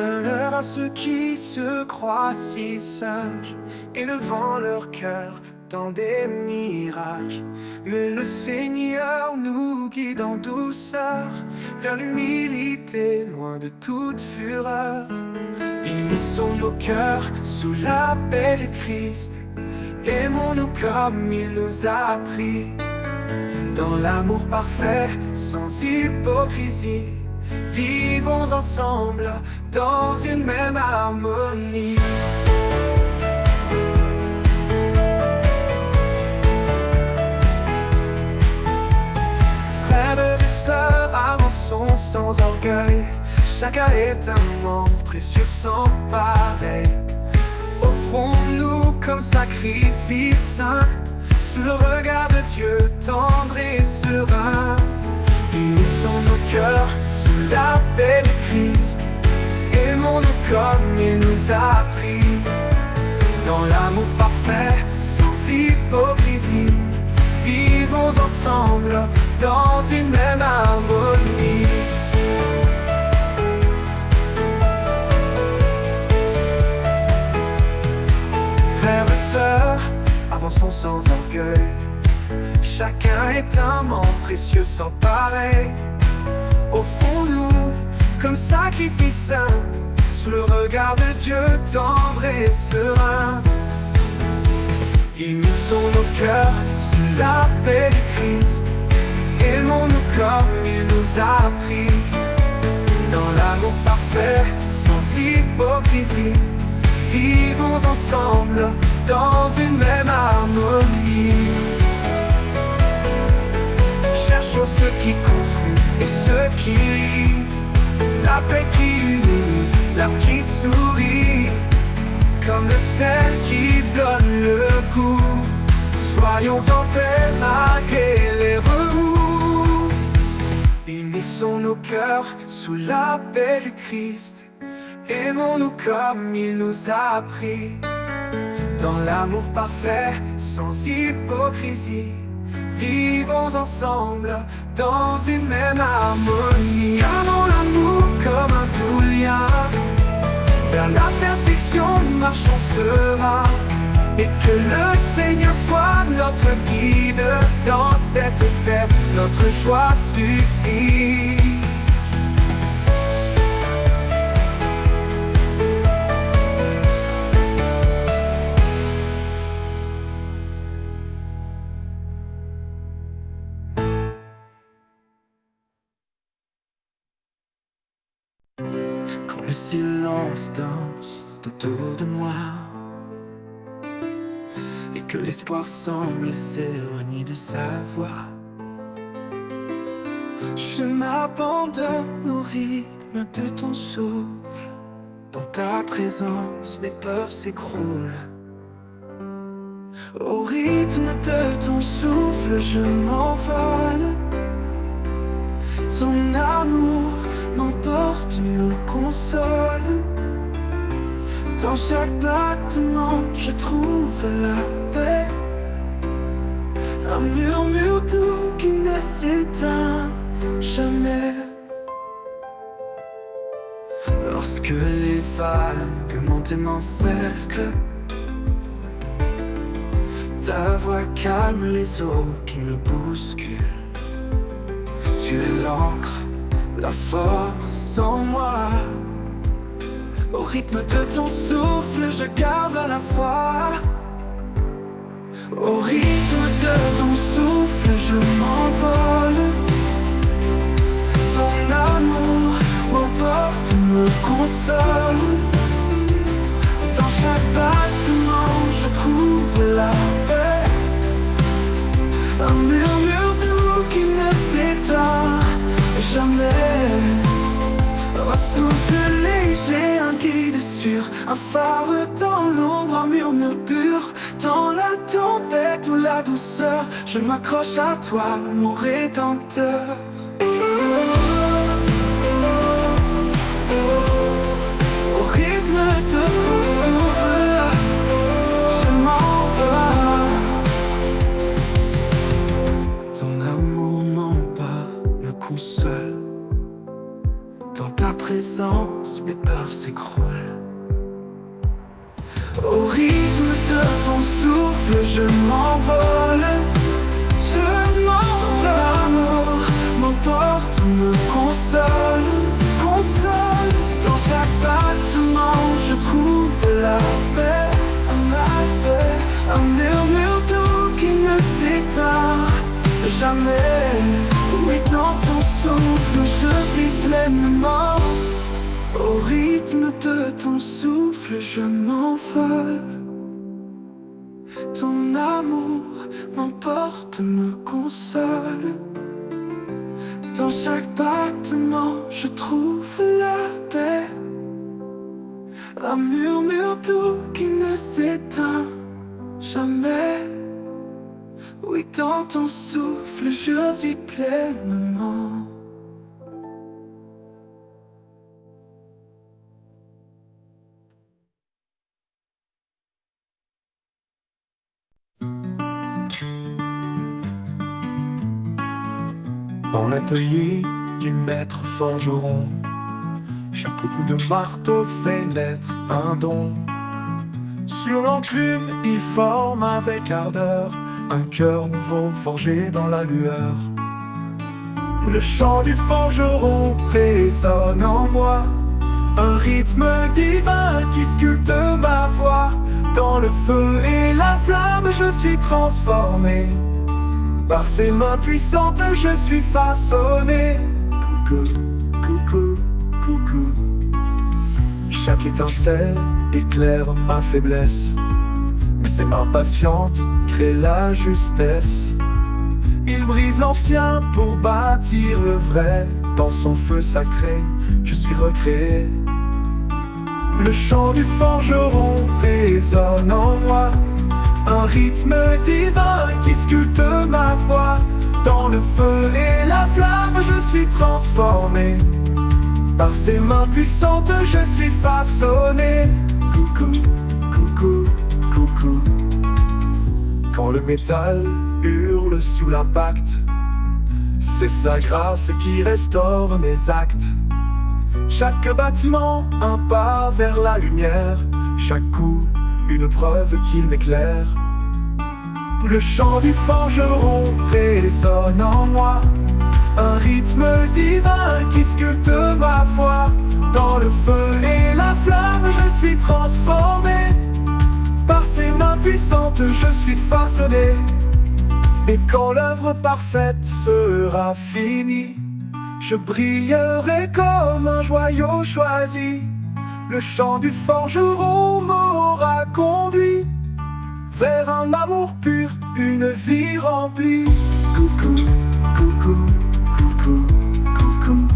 Malheur à ceux qui se croient si sages, élevant leur cœur dans des mirages. Mais le Seigneur nous guide en douceur vers l'humilité, loin de toute fureur. Unissons nos cœurs sous la paix de Christ, aimons-nous comme il nous a appris, dans l'amour parfait, sans hypocrisie. Vivons ensemble dans une même harmonie. Frères et sœurs, avançons sans orgueil. Chacun est un membre précieux sans pareil. Offrons-nous comme sacrifice saint, sous le regard de Dieu tendre et serein. Unissons nos cœurs sous la paix de Christ, aimons-nous comme il nous a appris, dans l'amour parfait, sans hypocrisie. Vivons ensemble dans une même harmonie. Frères et sœurs, avançons sans orgueil. Chacun est un membre précieux sans pareil. Offrons-nous comme sacrifice saint, sous le regard de Dieu tendre et serein. Unissons nos cœurs sous la paix de Christ, aimons-nous comme il nous a appris, dans l'amour parfait, sans hypocrisie. Vivons ensemble dans une même harmonie. Cherchons ceux qui construisent et ceux qui rient, la paix qui unit, l'âme qui sourit, comme le sel qui donne le goût. Soyons en paix malgré les remous. Unissons nos cœurs sous la paix du Christ, aimons-nous comme il nous a appris, dans l'amour parfait, sans hypocrisie. Vivons ensemble dans une même harmonie. Gardons l'amour comme un doux lien, vers la perfection nous marchons serein. Et que le Seigneur soit notre guide, dans cette paix notre joie subsiste. Quand le silence danse autour de moi et que l'espoir semble s'éloigner de sa voix, je m'abandonne au rythme de ton souffle. Dans ta présence, mes peurs s'écroulent. Au rythme de ton souffle, je m'envole. Ton amour m'emporte, me console. Dans chaque battement, je trouve la paix. Un murmure doux qui ne s'éteint jamais. Lorsque les vagues montent et m'encerclent, ta voix calme les eaux qui me bousculent. Tu es l'encre, la force en moi. Au rythme de ton souffle, je garde la foi. Au rythme de ton souffle, je m'envole. Ton amour m'emporte, me console. Dans chaque battement, je trouve la paix. Un murmure doux qui ne s'éteint jamais. Un souffle léger, un guide sûr, un phare dans l'ombre, un murmure pur. Dans la tempête ou la douceur, je m'accroche à toi, mon rédempteur. Au rythme de ton souffle, je m'envole. Ton amour m'emporte, me console. Dans ta présence, mes peurs s'écroule. Au rythme de ton souffle, je m'envole. Je m'envole. L'amour m'emporte, me console, console. Dans chaque battement, je trouve la paix, un murmure doux qui ne s'éteint jamais. Oui, dans ton souffle, je vis pleinement. Au rythme de ton souffle, je m'envole. Ton amour m'emporte, me console. Dans chaque battement, je trouve la paix. Un murmure doux qui ne s'éteint jamais. Oui, dans ton souffle, je vis pleinement. Dans l'atelier du maître forgeron, chaque coup de marteau fait naître un don. Sur l'enclume, il forme avec ardeur un cœur nouveau forgé dans la lueur. Le chant du forgeron résonne en moi, un rythme divin qui sculpte ma voix. Dans le feu et la flamme, je suis transformé. Par ses mains puissantes, je suis façonné. Coucou, coucou, coucou. Chaque étincelle éclaire ma faiblesse, mais ses mains patientes créent la justesse. Il brise l'ancien pour bâtir le vrai. Dans son feu sacré, je suis recréé. Le chant du forgeron résonne en moi, un rythme divin qui sculpte ma voix. Dans le feu et la flamme, je suis transformé. Par ses mains puissantes, je suis façonné. Coucou, coucou, coucou. Quand le métal hurle sous l'impact, c'est sa grâce qui restaure mes actes. Chaque battement, un pas vers la lumière. Chaque coup, une preuve qu'il m'éclaire. Le chant du forgeron résonne en moi, un rythme divin qui sculpte ma foi. Dans le feu et la flamme, je suis transformé. Par ses mains puissantes, je suis façonné. Et quand l'œuvre parfaite sera finie, je brillerai comme un joyau choisi. Le chant du forgeron m'aura conduit vers un amour pur, une vie remplie. Coucou, coucou, coucou, coucou,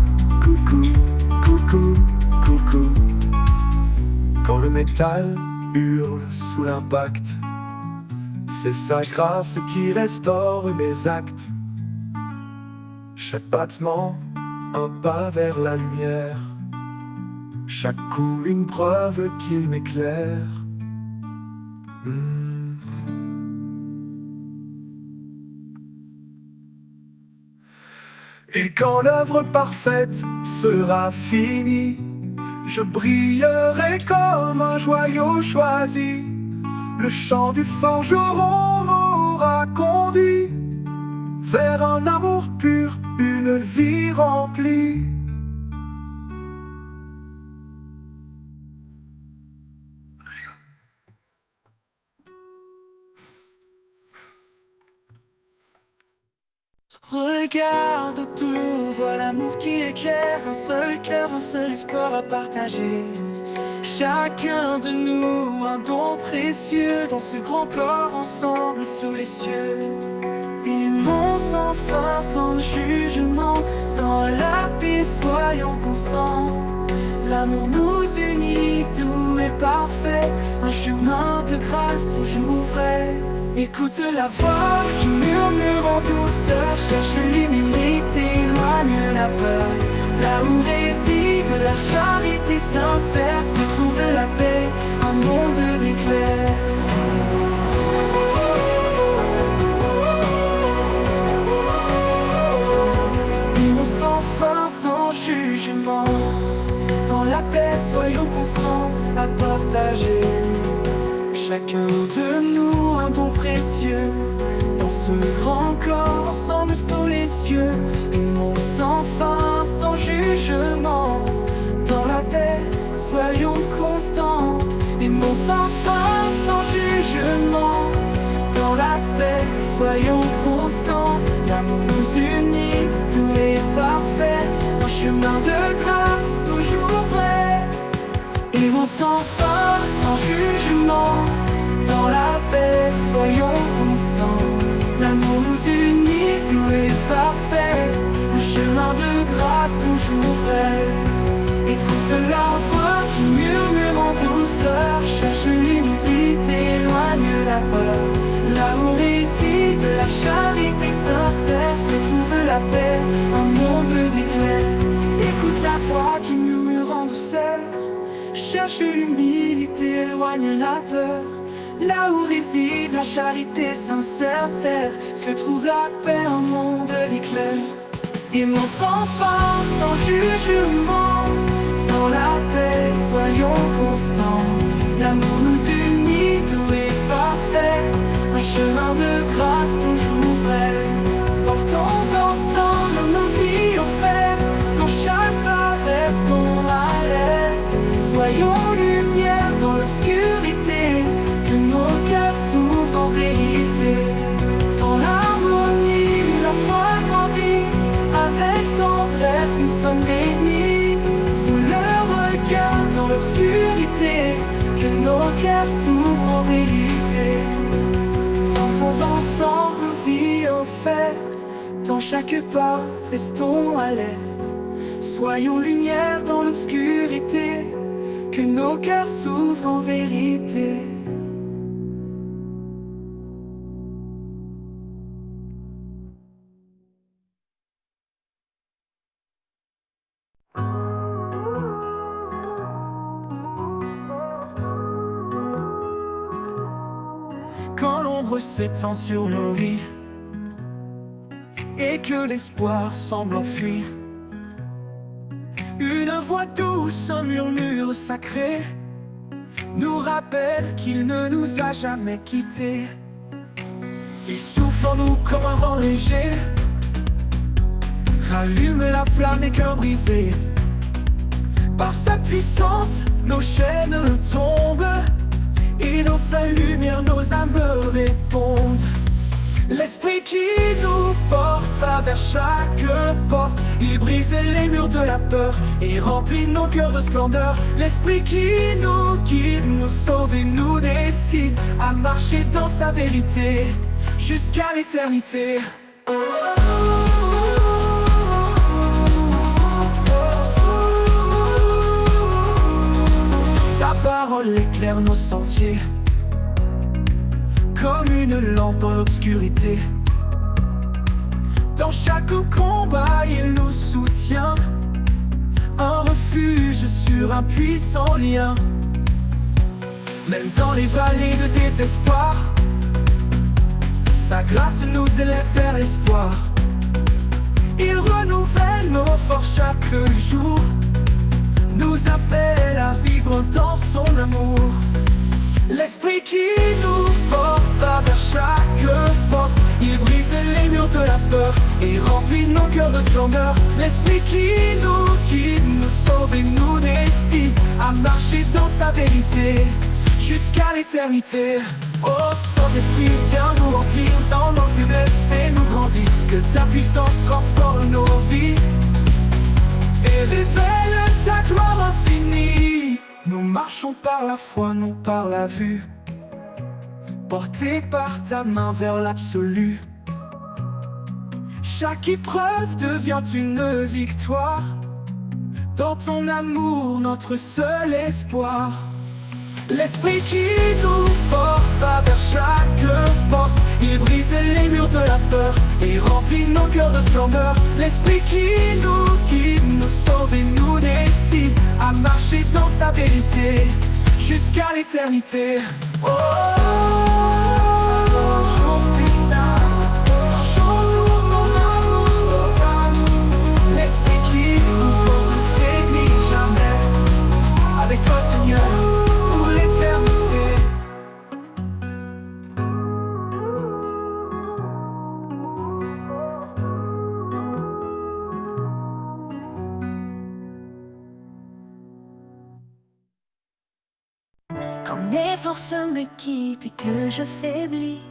coucou, coucou, coucou. Quand le métal hurle sous l'impact, c'est sa grâce qui restaure mes actes. Chaque battement, un pas vers la lumière. Chaque coup, une preuve qu'il m'éclaire. Et quand l'œuvre parfaite sera finie, je brillerai comme un joyau choisi. Le chant du forgeron m'aura conduit vers un amour pur, une vie remplie. Regarde autour, vois l'amour qui éclaire. Un seul cœur, un seul espoir à partager. Chacun de nous, un don précieux dans ce grand corps ensemble sous les cieux. Aimons sans fin, sans jugement, dans la paix soyons constants. L'amour nous unit, tout est parfait, un chemin de grâce toujours vrai. Écoute la voix qui murmure en douceur, cherche l'humilité, éloigne la peur. Là où réside la charité sincère, se trouve la paix, un monde d'éclair. Vivons sans fin, sans jugement, dans la paix soyons ce grand corps, ensemble sous les cieux. Aimons sans fin, sans jugement, dans la paix, soyons constants. Aimons sans fin, sans jugement, dans la paix, soyons constants. L'amour nous unit, tout est parfait, un chemin de grâce toujours vrai. Aimons sans fin, sans jugement, dans la paix, soyons constants. L'amour nous unit, tout est parfait, le chemin de grâce toujours vrai. Écoute la voix qui murmure en douceur, cherche l'humilité, éloigne la peur. Là où réside la charité sincère, se trouve la paix, un monde d'éclair. Écoute la voix qui murmure en douceur, cherche l'humilité, éloigne la peur. Là où réside la charité sincère, se trouve la paix, un monde d'éclair. Aimons sans fin, sans jugement, dans la paix, soyons constants. L'amour nous unit, tout est parfait, un chemin de grâce toujours vrai. Portons ensemble nos vies offertes, dans chaque pas restons alertes. Soyons lumière dans l'obscurité, que nos cœurs s'ouvrent en vérité. Dans l'harmonie, la foi grandit, avec tendresse nous sommes bénis. Sous le regard dans l'obscurité, que nos cœurs s'ouvrent en vérité. Portons ensemble nos vies offertes, dans chaque pas restons alertes. Soyons lumière dans l'obscurité, que nos cœurs s'ouvrent en vérité. Quand l'ombre s'étend sur nos vies et que l'espoir semble enfuir, une voix douce, un murmure sacré nous rappelle qu'il ne nous a jamais quittés. Il souffle en nous comme un vent léger, rallume la flamme des cœurs brisés. Par sa puissance, nos chaînes tombent, et dans sa lumière nos âmes répondent. L'esprit qui nous porte va vers chaque porte. Il brise les murs de la peur et remplit nos cœurs de splendeur. L'esprit qui nous guide, nous sauve et nous décide à marcher dans sa vérité jusqu'à l'éternité. Sa parole éclaire nos sentiers, comme une lampe dans l'obscurité. Dans chaque combat, il nous soutient, un refuge sur un puissant lien. Même dans les vallées de désespoir, sa grâce nous élève vers l'espoir. Il renouvelle nos forces chaque jour, nous appelle à vivre dans son amour. L'esprit qui nous porte va vers chaque porte. Il brise les murs de la peur et remplit nos cœurs de splendeur. L'esprit qui nous guide, nous sauve et nous décide à marcher dans sa vérité jusqu'à l'éternité. Oh Saint-Esprit, viens nous remplir dans nos faiblesses, fais-nous grandir. Que ta puissance transforme nos vies et révèle ta gloire infinie. Nous marchons par la foi, non par la vue, portés par ta main vers l'absolu. Chaque épreuve devient une victoire, dans ton amour, notre seul espoir. L'esprit qui nous porte va vers chaque porte. Il brise les murs de la peur et remplit nos cœurs de splendeur. L'esprit qui nous guide, nous sauve et nous décide à marcher dans sa vérité jusqu'à l'éternité. Oh, jour final, chantons ton amour. L'esprit qui nous porte ne faiblit jamais. Avec toi Seigneur, pour l'éternité. mes forces me quittent et que je faiblis,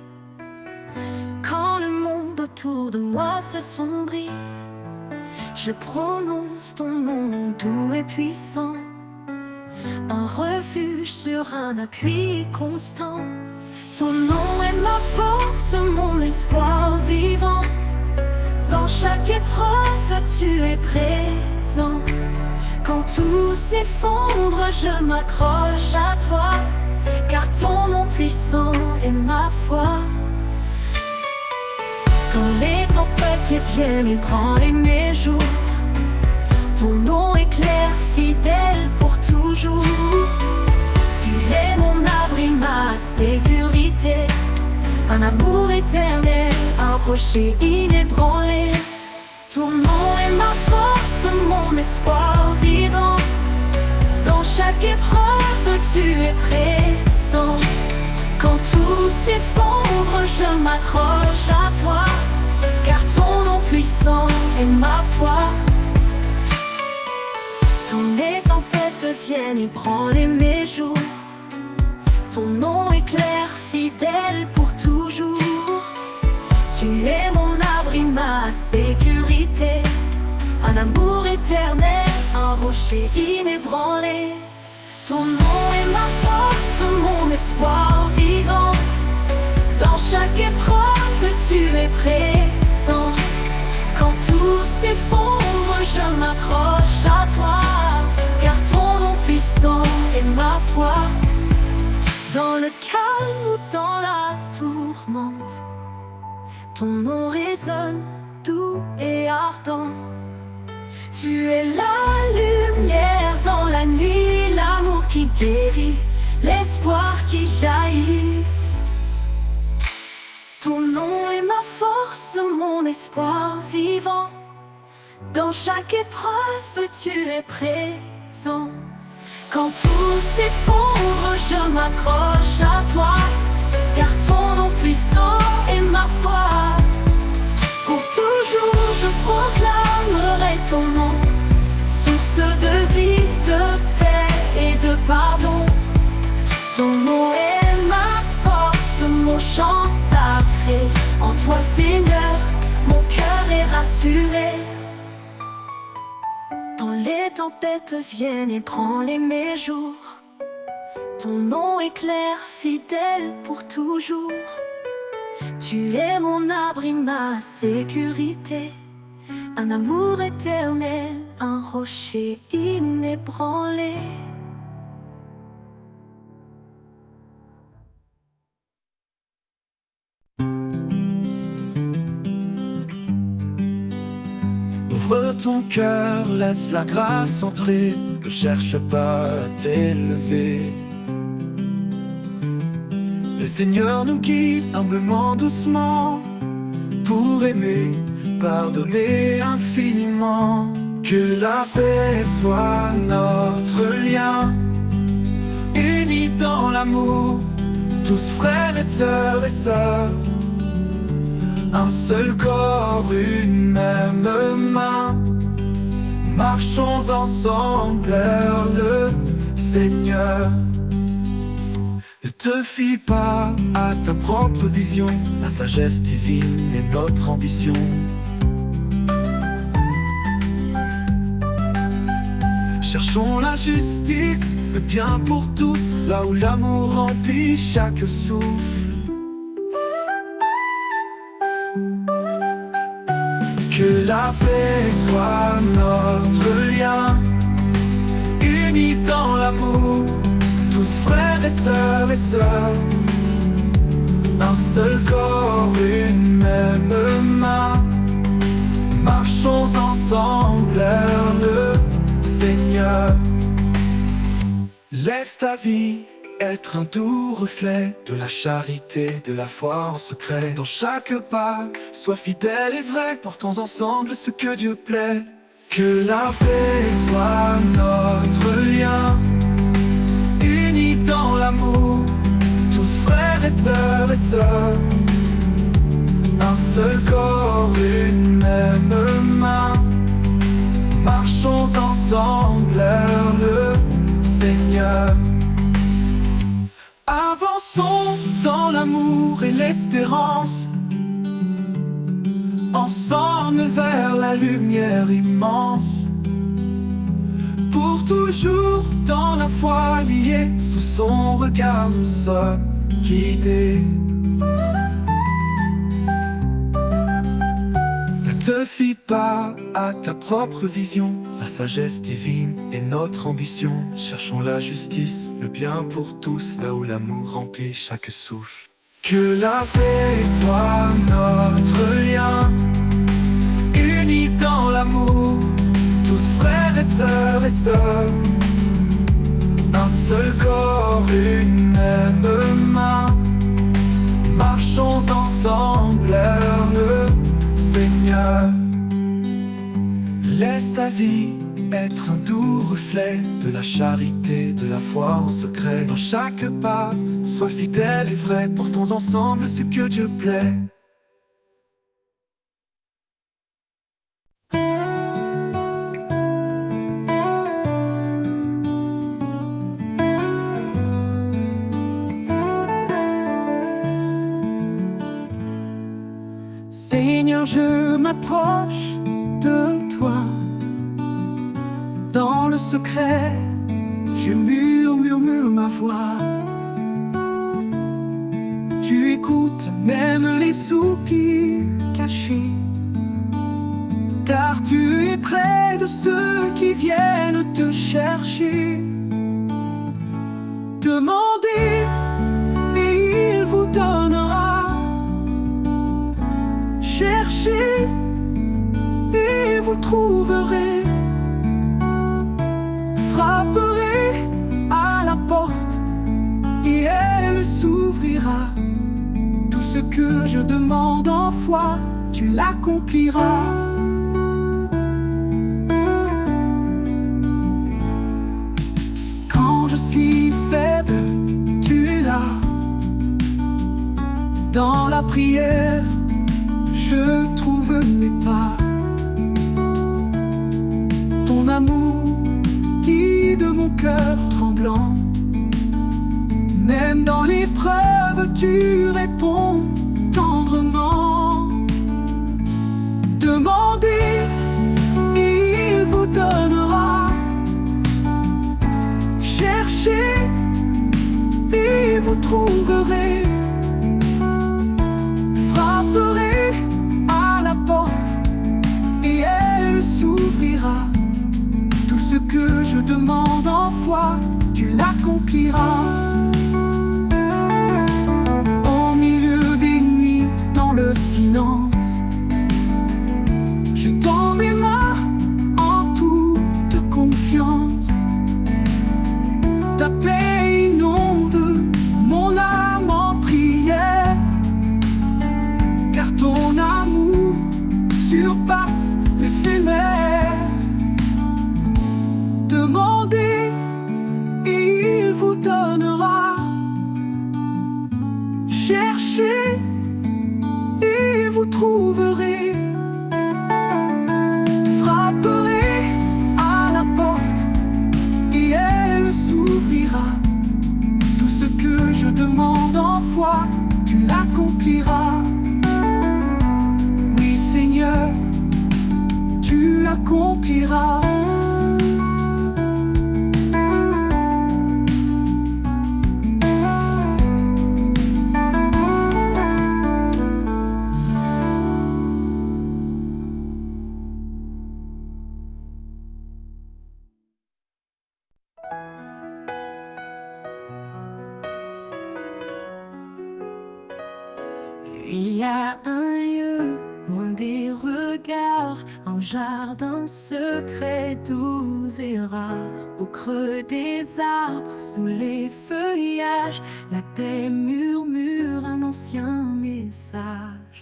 quand le monde autour de moi s'assombrit, je prononce ton nom doux et puissant, un refuge sur un appui constant. Ton nom est ma force, mon espoir vivant. Dans chaque épreuve, tu es présent. Quand tout s'effondre, je m'accroche à toi, car ton nom puissant est ma foi. Quand les tempêtes viennent ébranler mes jours, ton nom est clair, fidèle pour toujours. Tu es mon abri, ma sécurité, un amour éternel, un rocher inébranlé. Ton nom est ma force, mon espoir vivant. Dans chaque épreuve, tu es présent. Quand tout s'effondre, je m'accroche à toi, car ton nom puissant est ma foi. Quand les tempêtes viennent ébranler mes jours, ton nom est clair, fidèle pour toujours. Tu es mon abri, ma sécurité, un amour éternel, un rocher inébranlé. Ton nom est ma force, mon espoir vivant. Dans chaque épreuve, tu es présent. Quand tout s'effondre, je m'accroche à toi, car ton nom puissant est ma foi. Dans le calme ou dans la tourmente, ton nom résonne doux et ardent. Tu es la lumière dans la nuit, l'amour qui guérit, l'espoir qui jaillit. Ton nom est ma force, mon espoir vivant. Dans chaque épreuve, tu es présent. Quand tout s'effondre, je m'accroche à toi, car ton nom puissant est ma foi. Pour toujours, je proclamerai ton nom, source de vie, de paix et de pardon. Ton nom est ma force, mon chant sacré. En toi, Seigneur, mon cœur est rassuré. Quand les tempêtes viennent ébranler mes jours, ton nom est clair, fidèle pour toujours. Tu es mon abri, ma sécurité, un amour éternel, un rocher inébranlé. Ouvre ton cœur, laisse la grâce entrer, ne cherche pas à t'élever. Le Seigneur nous guide humblement, doucement, pour aimer, pardonner infiniment. Que la paix soit notre lien, unis dans l'amour, tous frères et sœurs. Un seul corps, une même main, marchons ensemble vers le Seigneur. Ne te fie pas à ta propre vision, la sagesse divine est notre ambition. Cherchons la justice, le bien pour tous, là où l'amour remplit chaque souffle. Que la paix soit notre lien, unis dans l'amour, tous frères et sœurs. Un seul corps, une même main, marchons ensemble vers le Seigneur. Laisse ta vie être un doux reflet de la charité, de la foi en secret. Dans chaque pas, sois fidèle et vrai, portons ensemble ce que Dieu plaît. Que la paix soit notre lien, unis dans l'amour, tous frères et sœurs. Un seul corps, une même main, marchons ensemble vers le Seigneur. l'espérance, ensemble vers la lumière immense. Pour toujours dans la foi liée, sous son regard nous sommes guidés. Ne te fie pas à ta propre vision, la sagesse divine est notre ambition. Cherchons la justice, le bien pour tous, là où l'amour remplit chaque souffle. Que la paix soit notre lien, unis dans l'amour, tous frères et sœurs, un seul corps, une même main. Marchons ensemble vers le Seigneur. Laisse ta vie être un doux reflet de la charité, de la foi en secret. Dans chaque pas, sois fidèle et vrai, portons ensemble ce que Dieu plaît. Seigneur, je m'approche de toi. Dans le secret, je murmure ma voix. Tu écoutes même les soupirs cachés, car tu es près de ceux qui viennent te chercher. Demandez, et il vous donnera. Cherchez, et vous trouverez. Frapperez à la porte, et elle s'ouvrira. Tout ce que je demande en foi, tu l'accompliras. Quand je suis faible, tu es là. Dans la prière, je trouve mes pas. Ton amour guide mon cœur tremblant. Même dans l'épreuve, tu réponds tendrement. Demandez, et il vous donnera. Cherchez, et vous trouverez. Frapperez à la porte, et elle s'ouvrira. Tout ce que je demande en foi, tu l'accompliras. Au milieu des nuits, dans le silence, je tends mes mains en toute confiance. Ta paix inonde mon âme en prière, car ton amour surpasse l'éphémère. Demandez, et il vous donnera. Cherchez, et vous trouverez. Frapperez à la porte, et elle s'ouvrira. Tout ce que je demande en foi, tu l'accompliras. Oui, Seigneur, tu l'accompliras. Il y a un lieu loin des regards, un jardin secret, doux et rare. Au creux des arbres, sous les feuillages, la paix murmure un ancien message.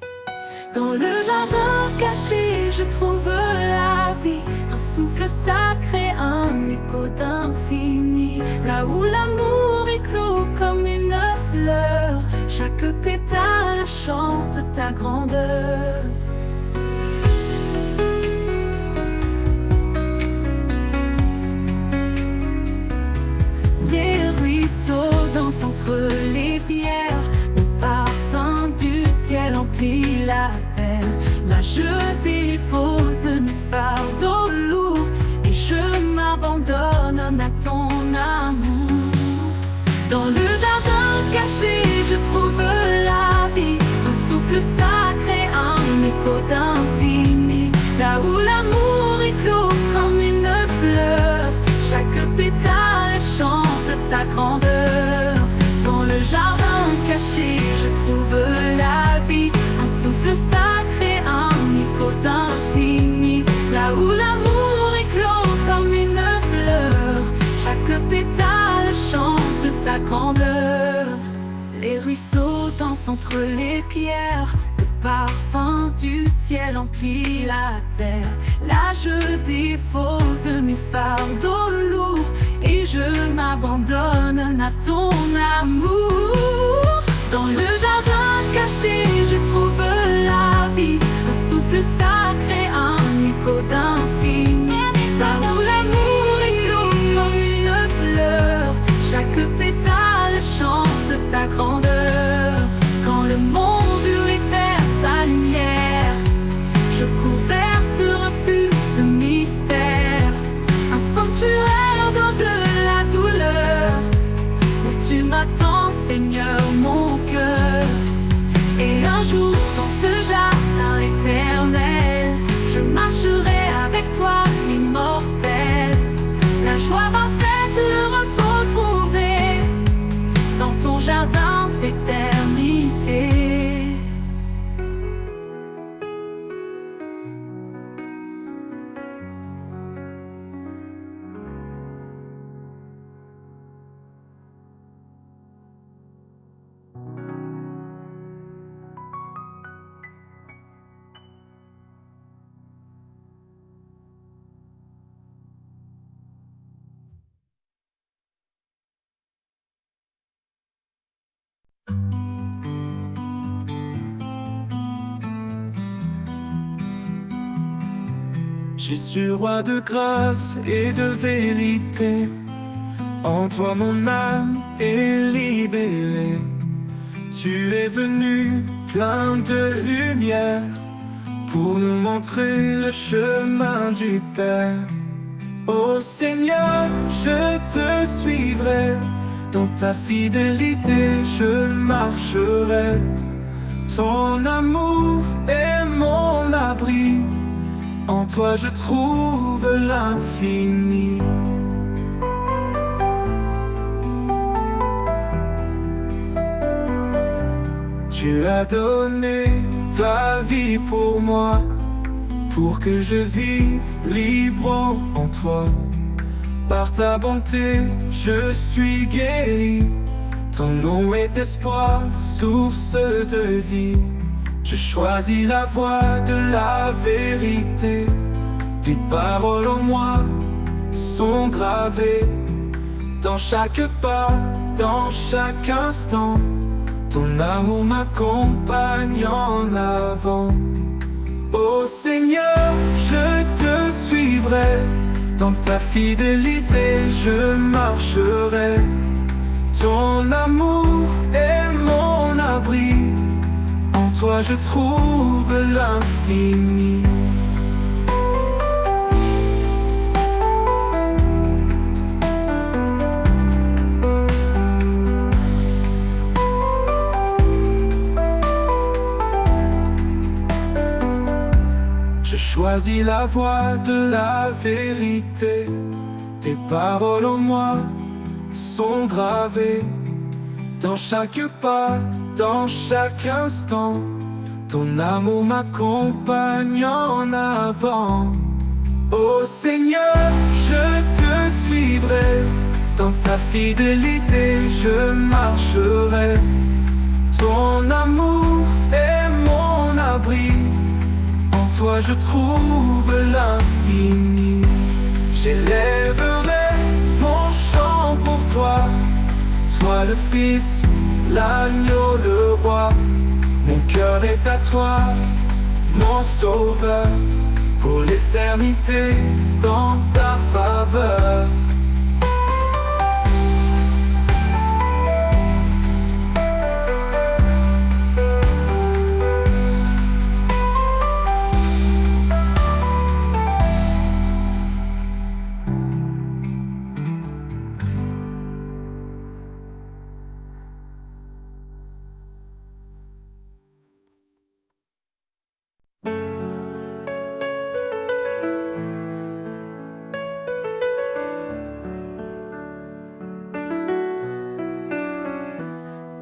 Dans le jardin caché, je trouve la vie, un souffle sacré, un écho d'infini. Là où l'amour éclot comme une fleur, chaque pétale chante ta grandeur. Les ruisseaux dansent entre les pierres, le parfum entre les pierres. Le parfum du ciel emplit la terre. Là je dépose mes fardeaux lourds et je m'abandonne à ton amour. Dans le jardin caché je trouve la vie, un souffle sacré, un écho d'infini. Là où l'amour éclot comme une fleur, chaque pétale chante ta grandeur. Quand le monde lui perd sa lumière, je cours vers ce refuge, ce mystère, un sanctuaire dans de la douleur, où tu m'attends, Seigneur, mon cœur. Et un jour, dans ce jardin éternel, je marcherai avec toi, immortel. La joie parfaite, le repos trouvé dans ton jardin d'éternité. Jésus, roi de grâce et de vérité, en toi mon âme est libérée. Tu es venu plein de lumière pour nous montrer le chemin du Père. Ô Seigneur, je te suivrai, dans ta fidélité je marcherai. Ton amour est mon abri, en toi je trouve l'infini. Tu as donné ta vie pour moi, pour que je vive libre en toi. Par ta bonté je suis guéri, ton nom est espoir, source de vie. Je choisis la voie de la vérité, tes paroles en moi sont gravées. Dans chaque pas, dans chaque instant, ton amour m'accompagne en avant. Ô Seigneur, je te suivrai, dans ta fidélité je marcherai. Ton amour est mon abri, en toi je trouve l'infini. Je choisis la voie de la vérité, tes paroles en moi sont gravées. Dans chaque pas, dans chaque instant, ton amour m'accompagne en avant. Ô Seigneur, je te suivrai, dans ta fidélité je marcherai. Ton amour est mon abri, en toi je trouve l'infini. J'élèverai mon chant pour toi, toi le Fils, l'agneau, le roi. Mon cœur est à toi, mon sauveur, pour l'éternité dans ta faveur.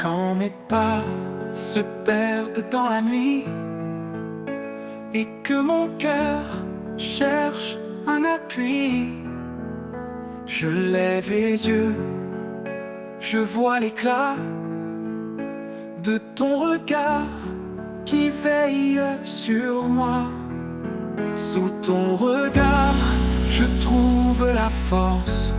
Quand mes pas se perdent dans la nuit et que mon cœur cherche un appui, je lève les yeux, je vois l'éclat de ton regard qui veille sur moi. Sous ton regard, je trouve la force,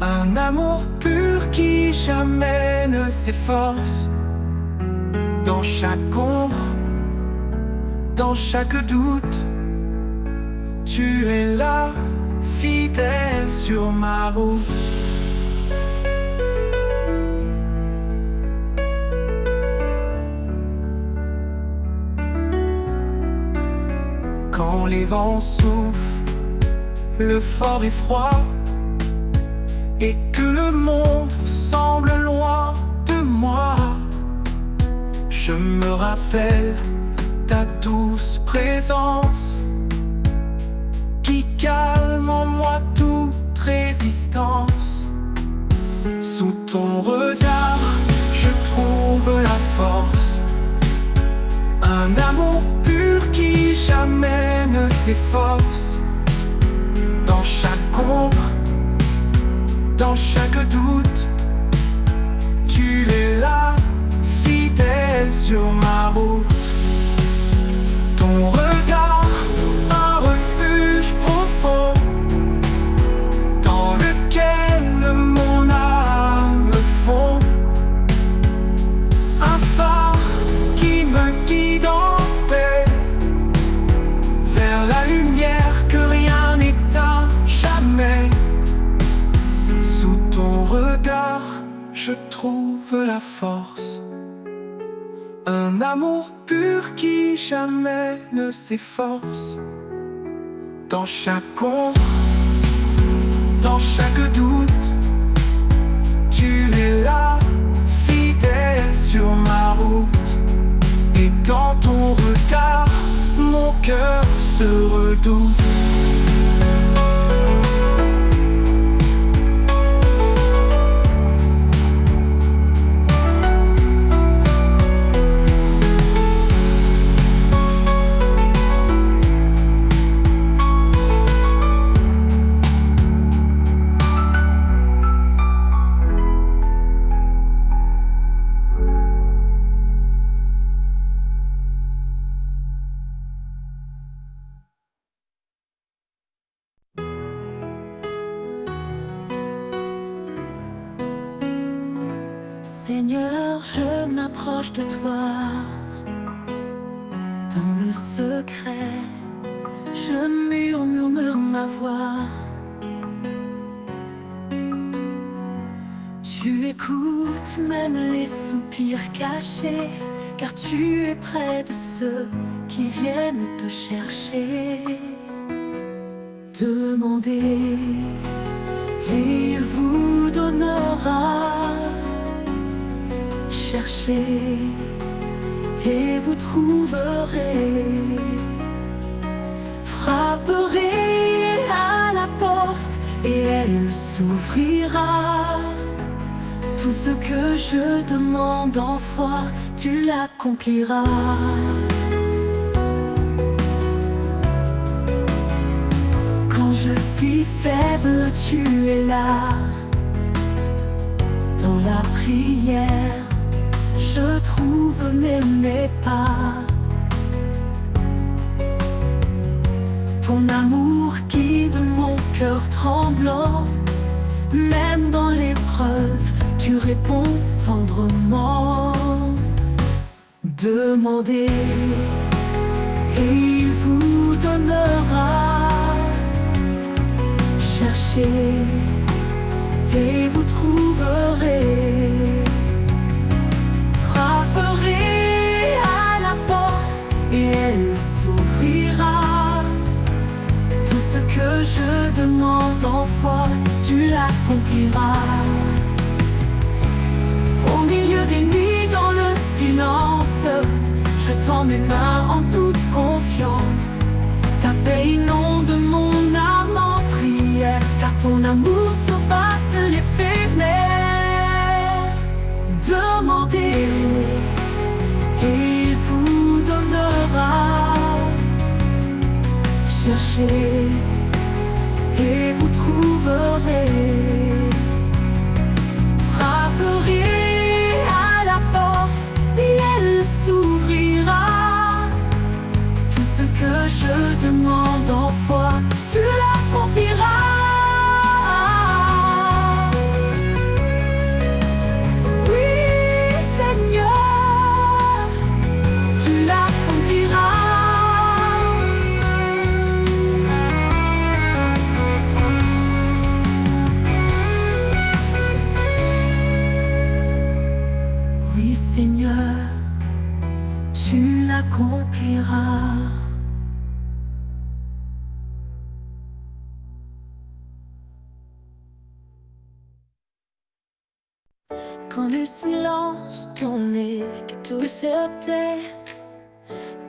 un amour pur qui jamais ne s'efforce. Dans chaque ombre, dans chaque doute, tu es là, fidèle sur ma route. Quand les vents soufflent, le fort et froid, et que le monde semble loin de moi, je me rappelle ta douce présence qui calme en moi toute résistance. Sous ton regard, je trouve la force, un amour pur qui jamais ne s'efforce. Dans chaque ombre, dans chaque doute, tu es là, fidèle sur ma route. Ton regard, un refuge profond, dans lequel mon âme fond. Un phare qui me guide en paix, vers la lumière que rien n'éteint jamais. Sous ton regard, je trouve la force, un amour pur qui jamais ne s'efforce. Dans chaque ombre, dans chaque doute, tu es là, fidèle sur ma route. Et dans ton regard, mon cœur se redoute. Seigneur, je m'approche de toi. Dans le secret, je murmure ma voix. Tu écoutes même les soupirs cachés, car tu es près de ceux qui viennent te chercher. Demandez, et il vous donnera. Cherchez et vous trouverez. Frapperez à la porte et elle s'ouvrira. Tout ce que je demande en foi, tu l'accompliras. Quand je suis faible, tu es là. Dans la prière, je trouve mes pas. Ton amour guide mon cœur tremblant. Même dans l'épreuve, tu réponds tendrement. Demandez et il vous donnera. Cherchez et vous trouverez. Frapperez à la porte et elle s'ouvrira. Tout ce que je demande en foi, tu l'accompliras. Au milieu des nuits, dans le silence, je tends mes mains en toute confiance. Ta paix inonde mon âme en prière, car ton amour surpasse les faiblesses. Demandez et il vous donnera. Cherchez et vous trouverez. Frapperez à la porte que je demande en foi, tu l'accompliras. Oui, Seigneur, tu l'accompliras. Oui, Seigneur, tu l'accompliras. Quand le silence tournait, que tout se tait,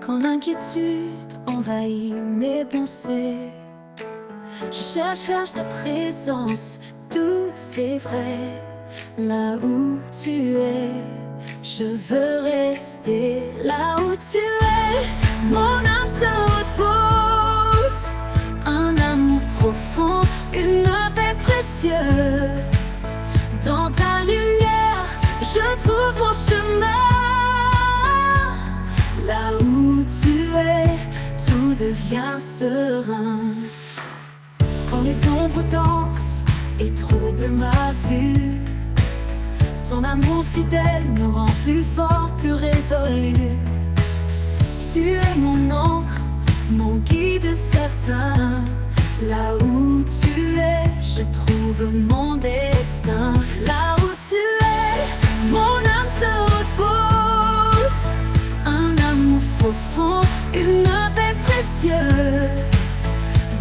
quand l'inquiétude envahit mes pensées, je cherche ta présence douce et vraie. Là où tu es, je veux rester. Là où tu es, mon âme se repose. Un amour profond, une paix précieuse. Dans ta lumière, je trouve mon chemin. Là où tu es, tout devient serein. Quand les ombres dansent et troublent ma vue, ton amour fidèle me rend plus fort, plus résolu. Tu es mon encre, mon guide certain. Là où tu es, je trouve mon destin. Là où tu es, mon âme se repose. Un amour profond, une paix précieuse.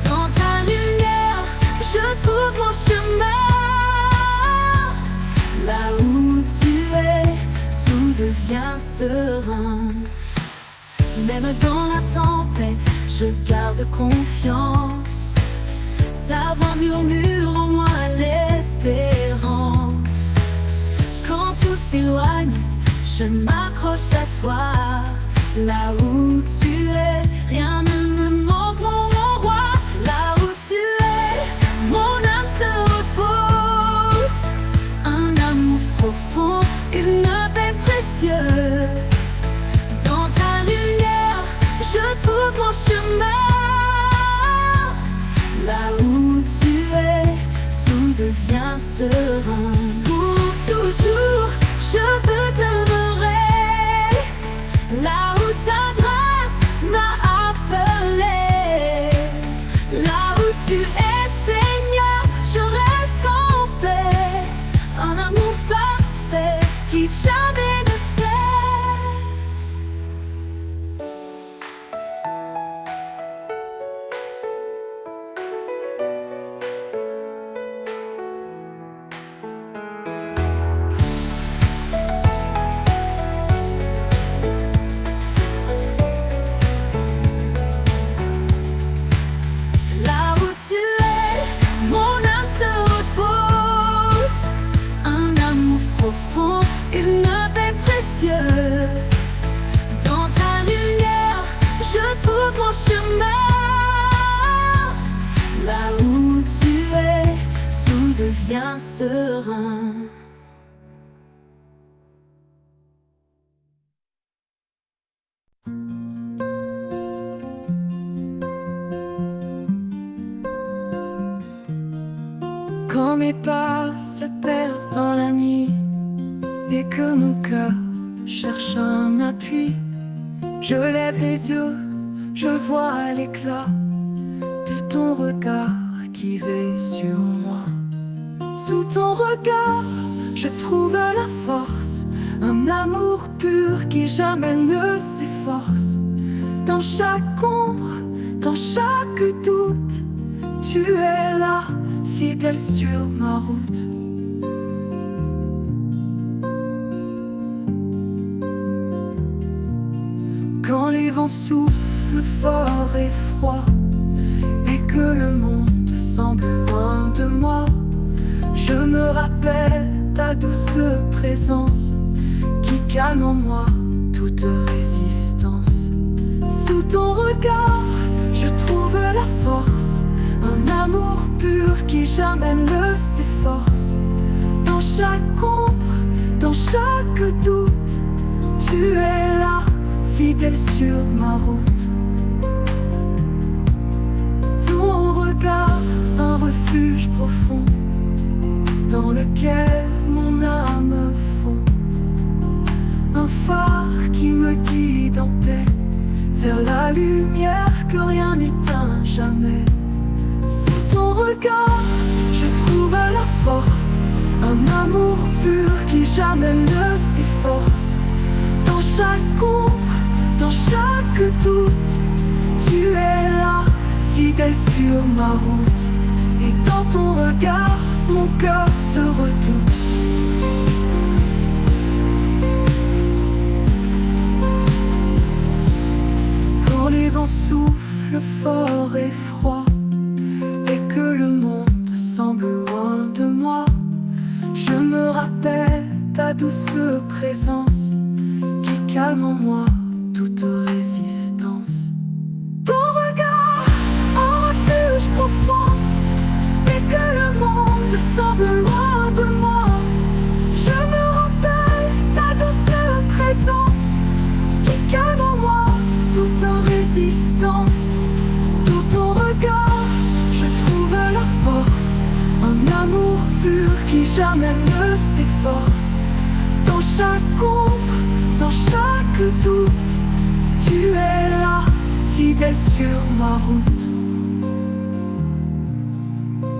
Dans ta lumière, je trouve mon chemin. Là où tu es, tout devient serein. Même dans la tempête, je garde confiance. Ta voix murmure en moi l'espérance. Quand tout s'éloigne, je m'accroche à toi. Là où tu es, rien ne me manque, mon roi. Là où tu es, mon âme se repose. Un amour profond, une paix précieuse. Dans ta lumière, je trouve mon chemin. Là où tu es, tout devient serein. Pour toujours, je veux demeurer. Là où ta grâce m'a appelé. Là où tu es, Seigneur, je reste en paix. Un amour parfait qui jamais ne cesse. Là où tu es, mon âme se repose. Un amour profond, une paix précieuse. Dans ta lumière, je trouve mon chemin. Là où tu es, tout devient serein. Quand mes pas se perdent dans la nuit et que mon cœur cherche un appui, je lève les yeux, je vois l'éclat de ton regard qui veille sur moi. Sous ton regard, je trouve la force, un amour pur qui jamais ne s'efforce. Dans chaque ombre, dans chaque doute, tu es là, fidèle sur ma route. Quand les vents soufflent fort et froid et que le monde semble loin de moi, je me rappelle ta douce présence qui calme en moi toute résistance. Sous ton regard, je trouve la force, un amour pur qui jamais ne s'efforce. Dans chaque ombre, dans chaque doute, tu es là, fidèle sur ma route. lumière que rien n'éteint jamais. Sous ton regard, je trouve la force, un amour pur qui jamais ne s'efforce. Dans chaque ombre, dans chaque doute, tu es là, fidèle sur ma route. Et dans ton regard, mon cœur se redoute. Quand les vents soufflent fort et froid, et que le monde semble loin de moi, je me rappelle ta douce présence qui calme en moi toute résistance. Ton regard, un refuge profond, et que le monde semble loin de moi, je me rappelle ta douce présence qui calme en moi toute résistance. Dans ton regard, je trouve la force, un amour pur qui jamais ne s'efforce. Dans chaque ombre, dans chaque doute, tu es là, fidèle sur ma route.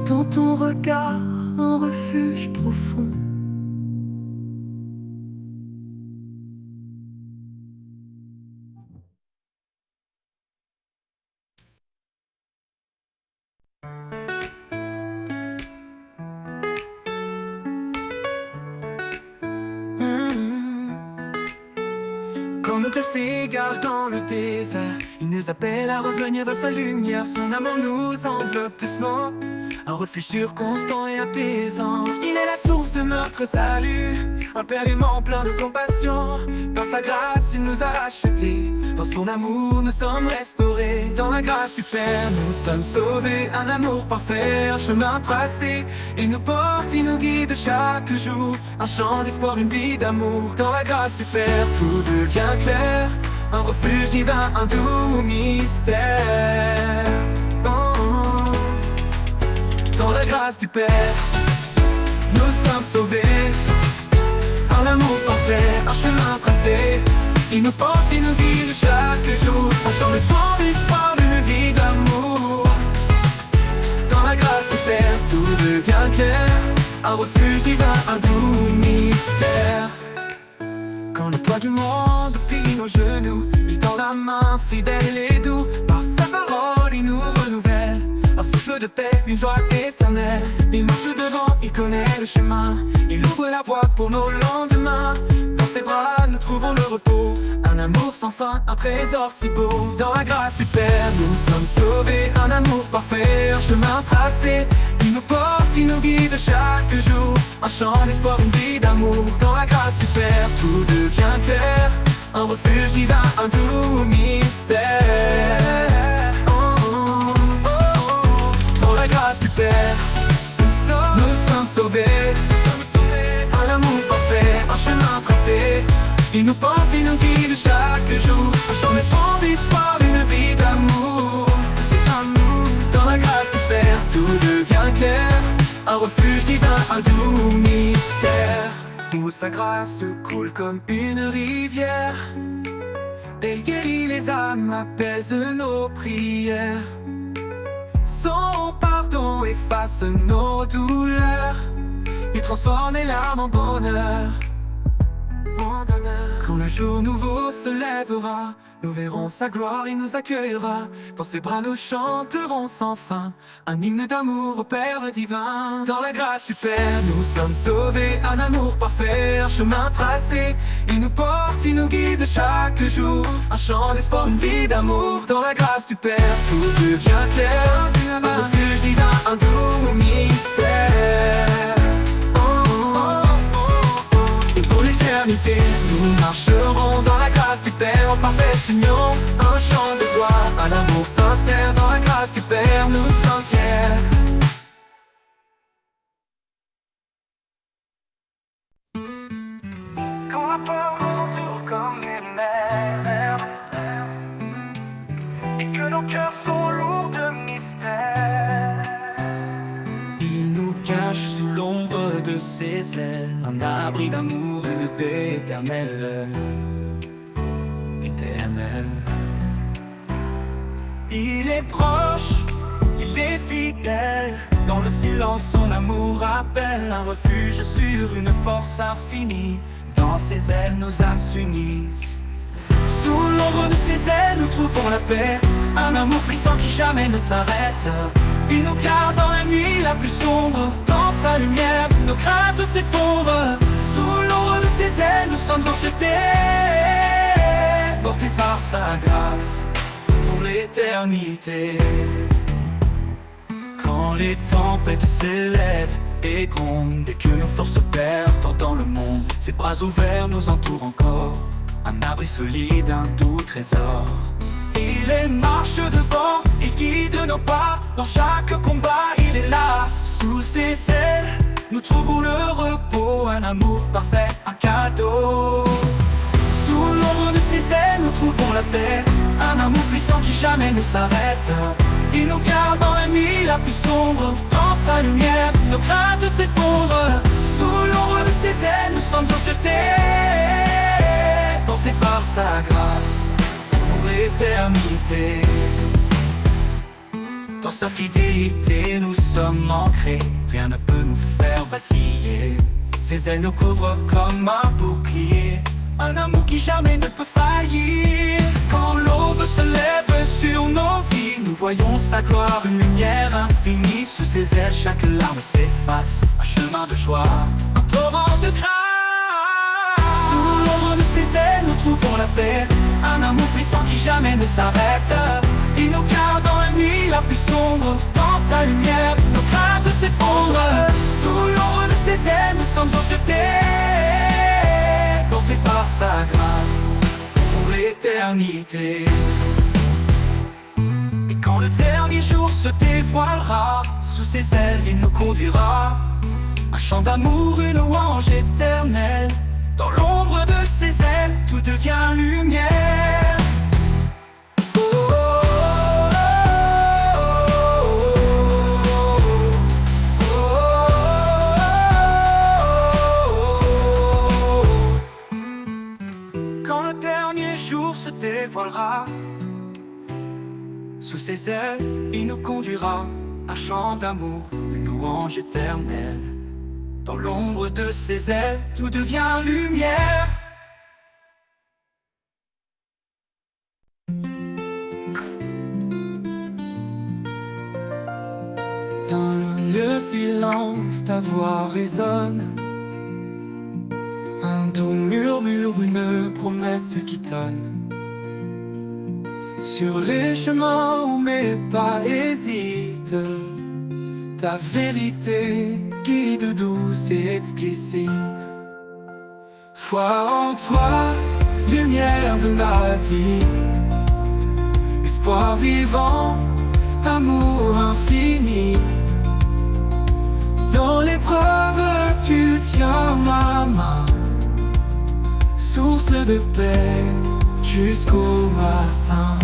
Dans ton regard, un refuge profond. Quand nos cœurs s'égarent dans le désert, il nous appelle à revenir vers sa lumière. Son amour nous enveloppe doucement, un refuge sûr, constant et apaisant. Il est la source de notre salut, un Père aimant plein de compassion. Dans sa grâce, il nous a rachetés, dans son amour, nous sommes restaurés. Dans la grâce du Père, nous sommes sauvés. Un amour parfait, un chemin tracé. Il nous porte, il nous guide chaque jour. Un chant d'espoir, une vie d'amour. Dans la grâce du Père, tout devient clair. Un refuge divin, un doux mystère. Oh. Dans la grâce du Père, nous sommes sauvés. Un amour parfait, un chemin tracé. Il nous porte, il nous guide chaque jour. Un chant d'espoir, une vie d'amour. Dans la grâce du Père, tout devient clair. Un refuge divin, un doux mystère. Quand le toit du monde plie nos genoux, il tend la main fidèle et doux. Par sa parole, il nous renouvelle. Un souffle de paix, une joie éternelle. Il marche devant, il connaît le chemin. Il ouvre la voie pour nos lendemains. Dans ses bras, nous trouvons le repos. Un amour sans fin, un trésor si beau. Dans la grâce du Père, nous sommes sauvés. Un amour parfait, un chemin tracé. Il nous porte, il nous guide chaque jour. Un chant d'espoir, une vie d'amour. Dans la grâce du Père, tout devient clair. Un refuge divin, un doux mystère. Dans la grâce du Père, nous sommes sauvés. Un amour parfait, un chemin tracé. Il nous porte, il nous guide chaque jour. Un chant d'espoir, une vie d'amour. Dans la grâce du Père, tout devient clair. Un refuge divin, un doux mystère. Où sa grâce coule comme une rivière. Elle guérit les âmes, apaise nos prières. Son pardon efface nos douleurs. Il transforme les larmes en bonheur. Quand le jour nouveau se lèvera, nous verrons sa gloire, il nous accueillera. Dans ses bras nous chanterons sans fin un hymne d'amour au Père divin. Dans la grâce du Père, nous sommes sauvés. Un amour parfait, un chemin tracé. Il nous porte, il nous guide chaque jour. Un chant d'espoir, une vie d'amour. Dans la grâce du Père, tout devient clair. Un refuge divin, un doux mystère. Nous marcherons dans la grâce du Père en parfaite union. Un chant de gloire, un amour sincère. Dans la grâce du Père, nous sommes fiers. Quand la peur nous entoure comme une mer, et que nos cœurs sont lourds de mystère, il nous cache sous l'ombre de ses ailes, un abri d'amour, une paix éternelle. Éternelle. Il est proche, il est fidèle. Dans le silence, son amour appelle un refuge sur une force infinie. Dans ses ailes, nos âmes s'unissent. Sous l'ombre de ses ailes, nous trouvons la paix. Un amour puissant qui jamais ne s'arrête. Il nous garde dans la nuit la plus sombre. Dans sa lumière, nos craintes s'effondrent. Sous l'ombre de ses ailes, nous sommes en sûreté, portés par sa grâce pour l'éternité. Quand les tempêtes s'élèvent et grondent, et que nos forces perdent dans le monde, ses bras ouverts nous entourent encore. Un abri solide, un doux trésor. Il est marche devant, il guide nos pas. Dans chaque combat, il est là. Sous ses ailes, nous trouvons le repos. Un amour parfait, un cadeau. Sous l'ombre de ses ailes, nous trouvons la paix. Un amour puissant qui jamais ne s'arrête. Il nous garde dans la nuit la plus sombre. Dans sa lumière, nos craintes s'effondrent. Sous l'ombre de ses ailes, nous sommes en sûreté, portés par sa grâce pour l'éternité. Dans sa fidélité, nous sommes ancrés. Rien ne peut nous faire vaciller. Ses ailes nous couvrent comme un bouclier. Un amour qui jamais ne peut faillir. Quand l'aube se lève sur nos vies, nous voyons sa gloire, une lumière infinie. Sous ses ailes, chaque larme s'efface. Un chemin de joie, un torrent de grâce. Sous l'ombre de ses ailes, nous trouvons la paix. Un amour puissant qui jamais ne s'arrête. Il nous garde dans la nuit la plus sombre. Dans sa lumière, nos craintes s'effondrent. Sous l'ombre de ses ailes, nous sommes en sûreté, portés par sa grâce pour l'éternité. Et quand le dernier jour se dévoilera, sous ses ailes il nous conduira. Un chant d'amour, une louange éternelle. Dans l'ombre de ses ailes, tout devient lumière. Quand le dernier jour se dévoilera, sous ses ailes, il nous conduira. Un chant d'amour, une louange éternelle. Dans l'ombre de ses ailes, tout devient lumière. Dans le silence, ta voix résonne. Un doux murmure, une promesse qui tonne. Sur les chemins où mes pas hésitent, ta vérité guide douce et explicite. Foi en toi, lumière de ma vie. Espoir vivant, amour infini. Dans l'épreuve, tu tiens ma main. Source de paix jusqu'au matin.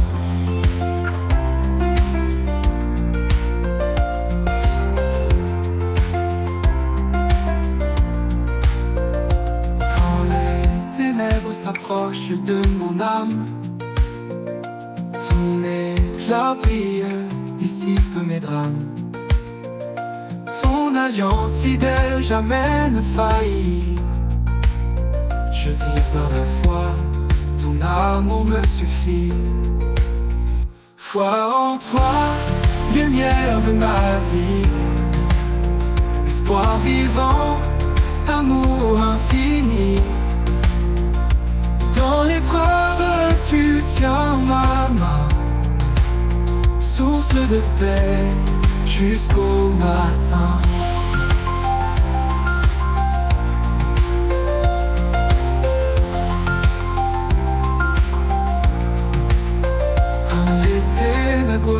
Quand les ténèbres s'approchent de mon âme, ton éclat brille, dissipe mes drames. Ton alliance fidèle jamais ne faillit. Je vis par la foi, ton amour me suffit. Foi en toi, lumière de ma vie. Espoir vivant, amour infini. Dans l'épreuve, tu tiens ma main. Source de paix jusqu'au matin.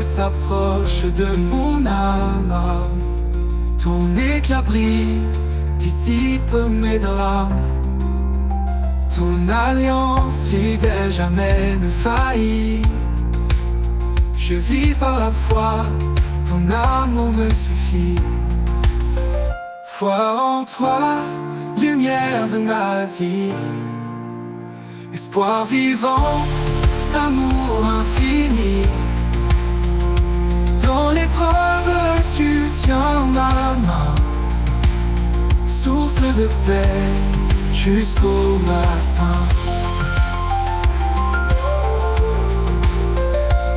S'approche de mon âme, ton éclat brille, dissipe mes drames. Ton alliance fidèle jamais ne faillit. Je vis par la foi, ton amour me suffit. Foi en toi, lumière de ma vie. Espoir vivant, amour infini. de paix jusqu'au matin.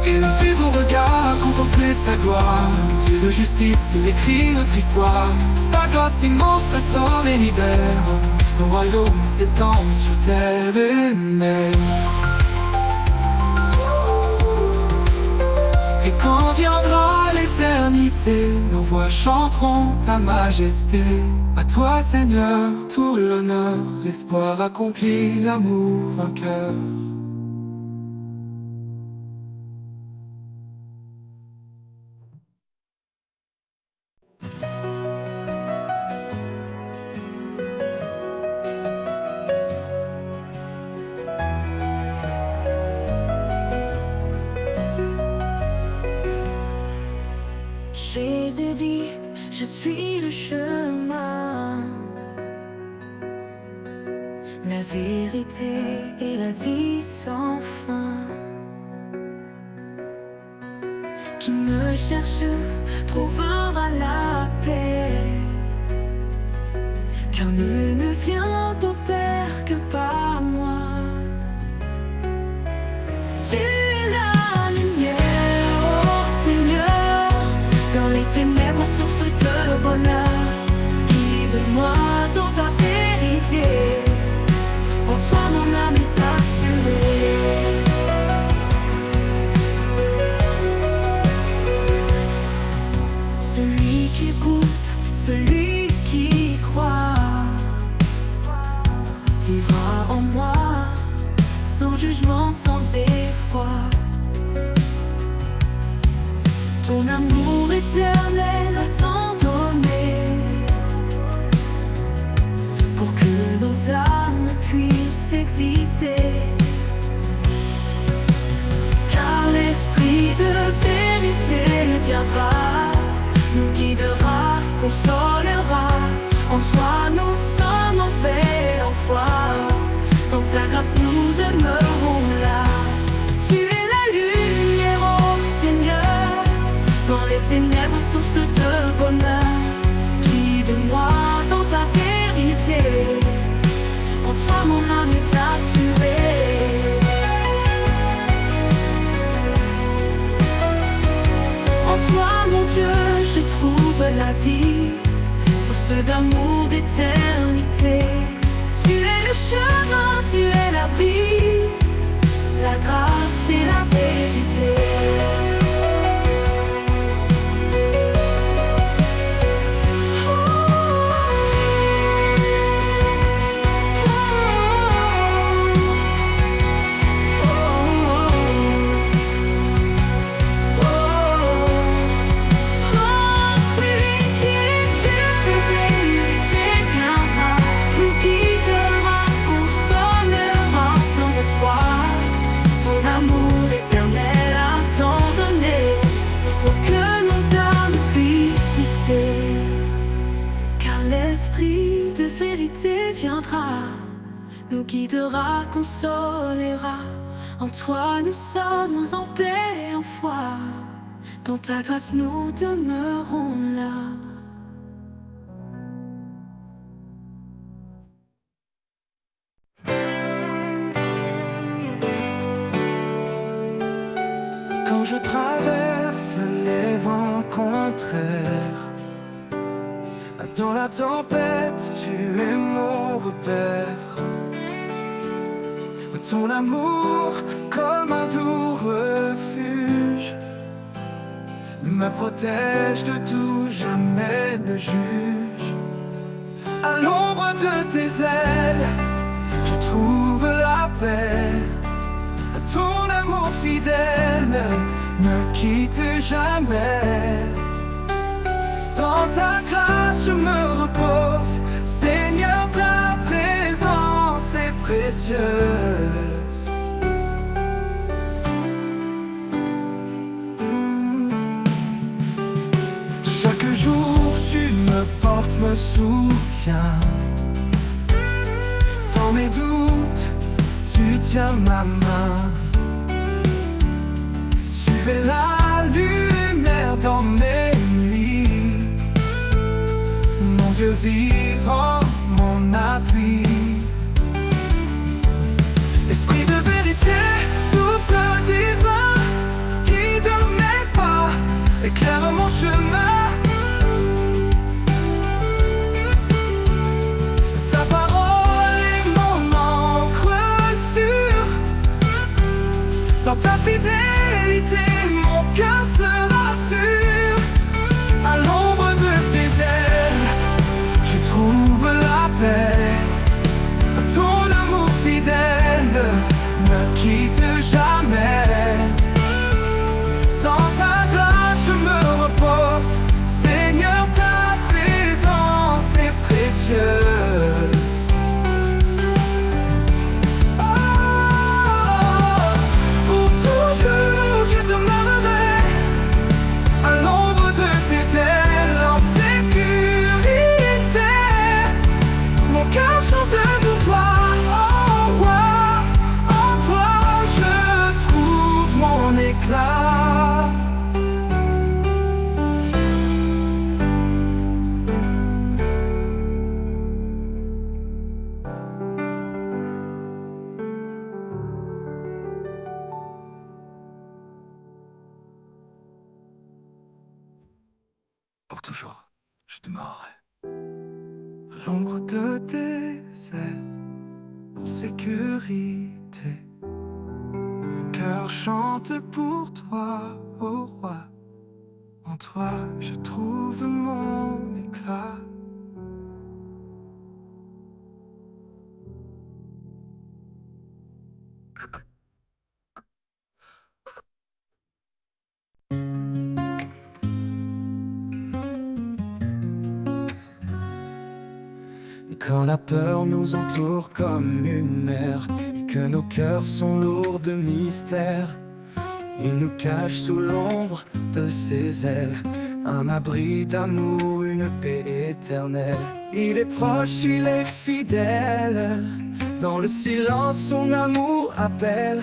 Élevez vos regards, contemplez sa gloire. Dieu de justice, il écrit notre histoire. Sa grâce immense restaure et libère. Son royaume s'étend sur terre et mer. Et quand viendra l'éternité, nos voix chanteront ta majesté. À toi Seigneur, tout l'honneur, l'espoir accompli, l'amour vainqueur. Jésus dit, je suis le chemin, la vérité et la vie sans fin. Qui me cherche trouvera la paix, car nul ne vient au Père que par moi. Tu es la lumière, oh Seigneur, dans les ténèbres, source de bonheur. Guide-moi dans ta vérité, en toi mon âme est assurée. Celui qui écoute, celui qui croit, vivra en moi, sans jugement, sans effroi. Ton amour éternel a tant donné, pour que nos âmes puissent exister. Car l'esprit de vérité viendra, nous guidera, consolera. En toi nous sommes en paix, en foi. Dans ta grâce nous demeurons là. Tu es la lumière, oh Seigneur, dans les ténèbres, source de bonheur. Guide-moi dans ta vérité, en toi mon âme est assurée. En toi mon Dieu je trouve la vie, source d'amour, d'éternité. Tu es le chemin, tu es l'abri, la grâce et la vérité. L'esprit de vérité viendra, nous guidera, consolera. En toi nous sommes en paix, en foi. Dans ta grâce nous demeurons là. Quand je traverse les vents contraires, dans la tempête, tu es mon repère. Ton amour, comme un doux refuge, me protège de tout, jamais ne juge. À l'ombre de tes ailes, je trouve la paix. Ton amour fidèle ne me quitte jamais. Dans ta grâce je me repose, Seigneur, ta présence est précieuse. Chaque jour tu me portes, me soutiens. Dans mes doutes, tu tiens ma main. Tu es la lumière dans mes nuits, mon Dieu vivant, mon de vérité, souffle divin, guide mes pas, éclaire mon chemin. Ta parole est mon encre sûre, dans ta fidélité, mon cœur se rassure. À l'ombre de tes ailes, je trouve la paix. Ton amour fidèle ne me quitte jamais. Dans ta grâce je me repose, Seigneur, ta présence est précieuse. Pour toujours je demeurerai à l'ombre de tes ailes en sécurité. Mon cœur chante pour toi, oh roi, en toi je trouve mon éclat. Pour toujours, je demeurerai à l'ombre de tes ailes, en sécurité. Mon cœur chante pour toi, ô roi. En toi, je trouve mon éclat. Quand la peur nous entoure comme une mer, et que nos cœurs sont lourds de mystère, il nous cache sous l'ombre de ses ailes, un abri d'amour, une paix éternelle. Il est proche, il est fidèle, dans le silence son amour appelle.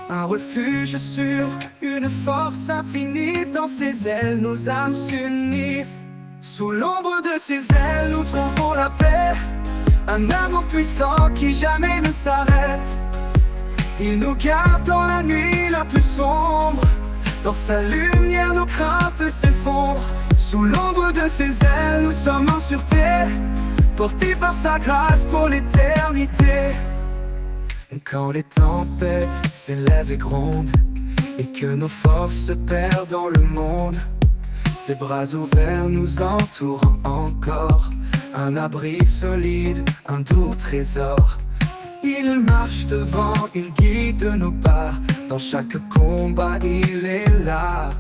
Un refuge sûr, une force infinie, dans ses ailes nos âmes s'unissent. Sous l'ombre de ses ailes nous trouvons la paix, un amour puissant qui jamais ne s'arrête. Il nous garde dans la nuit la plus sombre, dans sa lumière nos craintes s'effondrent. Sous l'ombre de ses ailes nous sommes en sûreté, portés par sa grâce pour l'éternité. Quand les tempêtes s'élèvent et grondent, et que nos forces se perdent dans le monde, ses bras ouverts nous entourent encore, un abri solide, un doux trésor. Il marche devant, il guide nos pas, dans chaque combat il est là.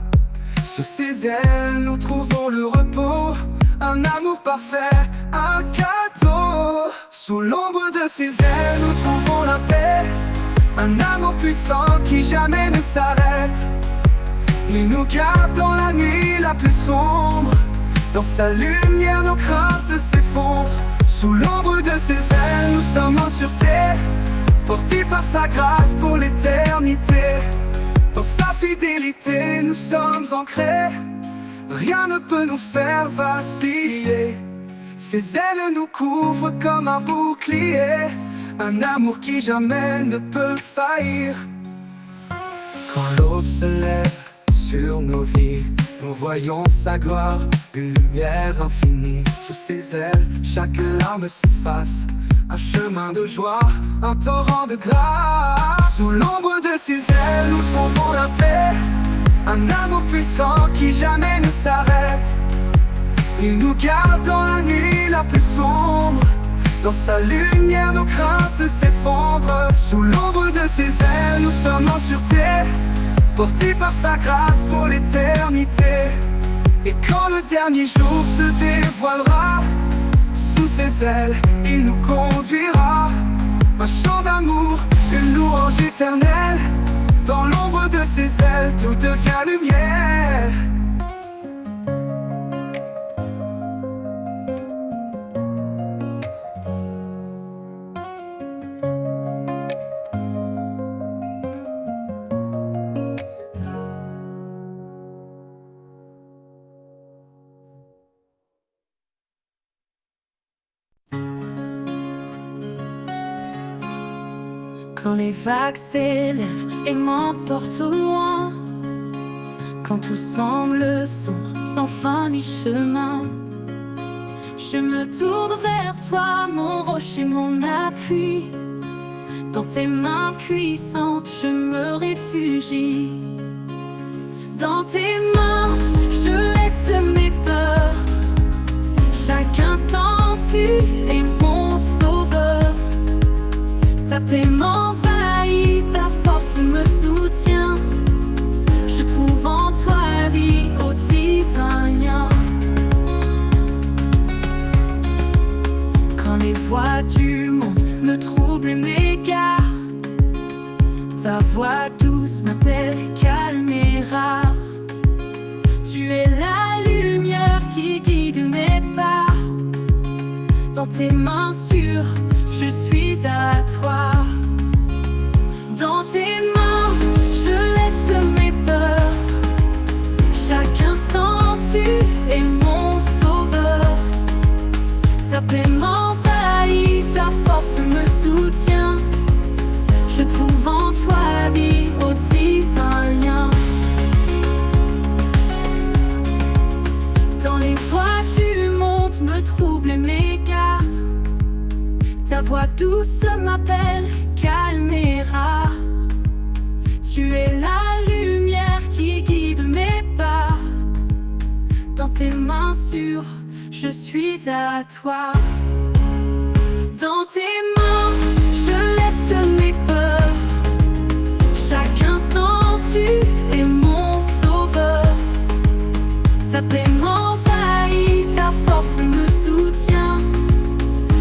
Sous ses ailes nous trouvons le repos, un amour parfait, un cadeau. Sous l'ombre de ses ailes nous trouvons la paix, un amour puissant qui jamais ne s'arrête. Il nous garde dans la nuit la plus sombre, dans sa lumière nos craintes s'effondrent. Sous l'ombre de ses ailes nous sommes en sûreté, portés par sa grâce pour l'éternité. Dans sa fidélité nous sommes ancrés, rien ne peut nous faire vaciller. Ses ailes nous couvrent comme un bouclier, un amour qui jamais ne peut faillir. Quand l'aube se lève sur nos vies, nous voyons sa gloire, une lumière infinie. Sous ses ailes, chaque larme s'efface, un chemin de joie, un torrent de grâce. Sous l'ombre de ses ailes, nous trouvons la paix, un amour puissant qui jamais ne s'arrête. Il nous garde dans la nuit la plus sombre, dans sa lumière nos craintes s'effondrent. Sous l'ombre de ses ailes, nous sommes en sûreté, portés par sa grâce pour l'éternité. Et quand le dernier jour se dévoilera, sous ses ailes, il nous conduira. Un chant d'amour, une louange éternelle, dans l'ombre de ses ailes, tout devient lumière. Quand les vagues s'élèvent et m'emportent au loin, quand tout semble sombre, sans fin ni chemin, je me tourne vers toi, mon rocher, mon appui. Dans tes mains puissantes, je me réfugie. Dans tes mains, je laisse mes peurs. Chaque instant, tu es mon sauveur. Ta paix m'envahit, ta force me soutient. Je trouve en toi vie au divin lien. Quand les voix du monde me troublent et m'égarent, ta voix douce m'appelle, calme et rare. Tu es la lumière qui guide mes pas. Dans tes mains sûres, je suis à toi. Dans tes mains, je laisse mes peurs. Chaque instant, tu es mon sauveur. Ta paix m'envahit, ta force me soutient. Je trouve en toi vie au divin lien. Dans les voies du monde me trouble et m'égare, ta voix douce m'appelle, calme et rare. Tu es la lumière qui guide mes pas. Dans tes mains sûres, je suis à toi. Dans tes mains, je laisse mes peurs. Chaque instant, tu es mon sauveur. Ta paix m'envahit, ta force me soutient.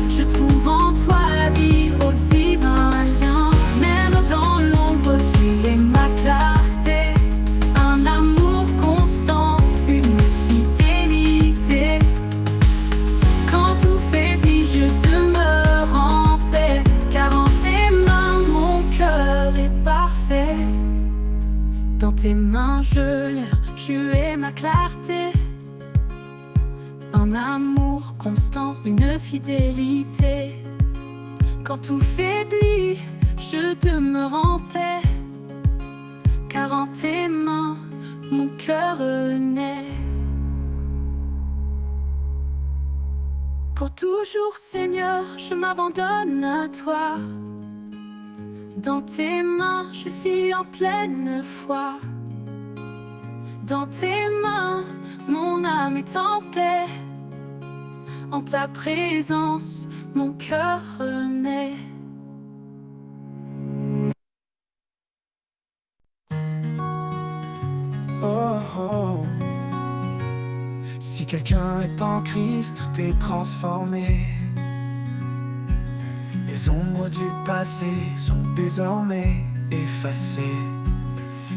Je trouve en toi vie au divin lien. Même dans l'ombre, tu es ma clarté. Un amour constant, une fidélité. Quand tout faiblit, je demeure en paix, car en tes mains, mon cœur est parfait. Dans tes mains, je l'ère, tu es ma clarté. Un amour constant, une fidélité. Quand tout faiblit, je demeure en paix, car en tes mains, mon cœur naît. Pour toujours, Seigneur, je m'abandonne à toi. Dans tes mains, je vis en pleine foi. Dans tes mains, mon âme est en paix. En ta présence, mon cœur naît. Oh, oh. Si quelqu'un est en Christ, tout est transformé. Les ombres du passé sont désormais effacées.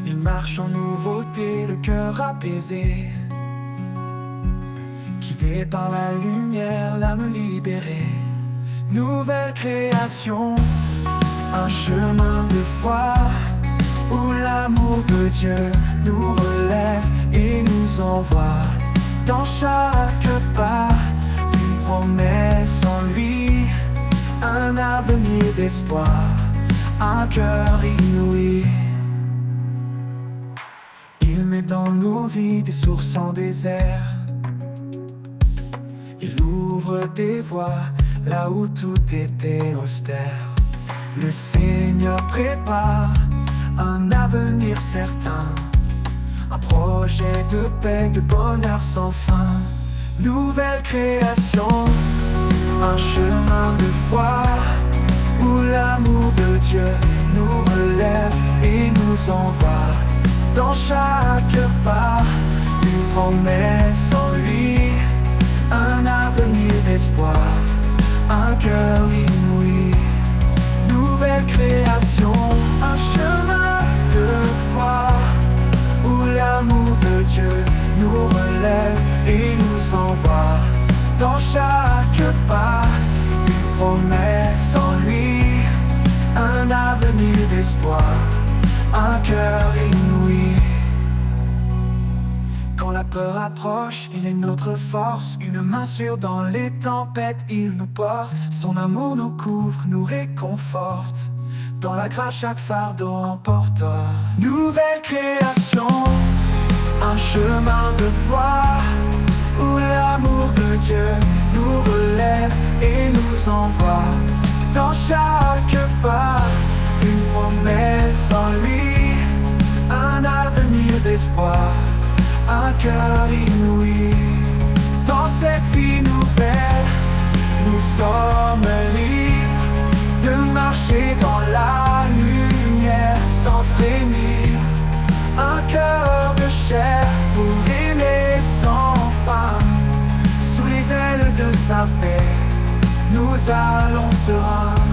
Il marche en nouveauté, le cœur apaisé. Guidé par la lumière, l'âme libérée. Nouvelle création, un chemin de foi où l'amour de Dieu nous relève et nous envoie. Dans chaque pas, une promesse en lui, un avenir d'espoir, un cœur inouï. Il met dans nos vies des sources en désert. Il ouvre des voies là où tout était austère. Le Seigneur prépare un avenir certain, un projet de paix, de bonheur sans fin. Nouvelle création, un chemin de foi où l'amour de Dieu nous relève et nous envoie. Dans chaque pas, une promesse en lui, un avenir d'espoir, un cœur inouï. Nouvelle création, un chemin de foi où l'amour de Dieu nous relève et nous envoie. Dans chaque pas, une promesse en lui, un avenir d'espoir, un cœur inouï. Quand la peur approche, il est notre force. Une main sûre dans les tempêtes, il nous porte. Son amour nous couvre, nous réconforte. dans la grâce chaque fardeau emporte. Nouvelle création, un chemin de foi où l'amour de Dieu nous relève et nous envoie. Dans chaque pas, une promesse en lui, un avenir d'espoir, un cœur inouï. Dans cette vie nouvelle, nous sommes libres de marcher dans la lumière sans frémir. Un cœur de chair pour aimer sans fin. Sous les ailes de sa paix, nous allons sereins.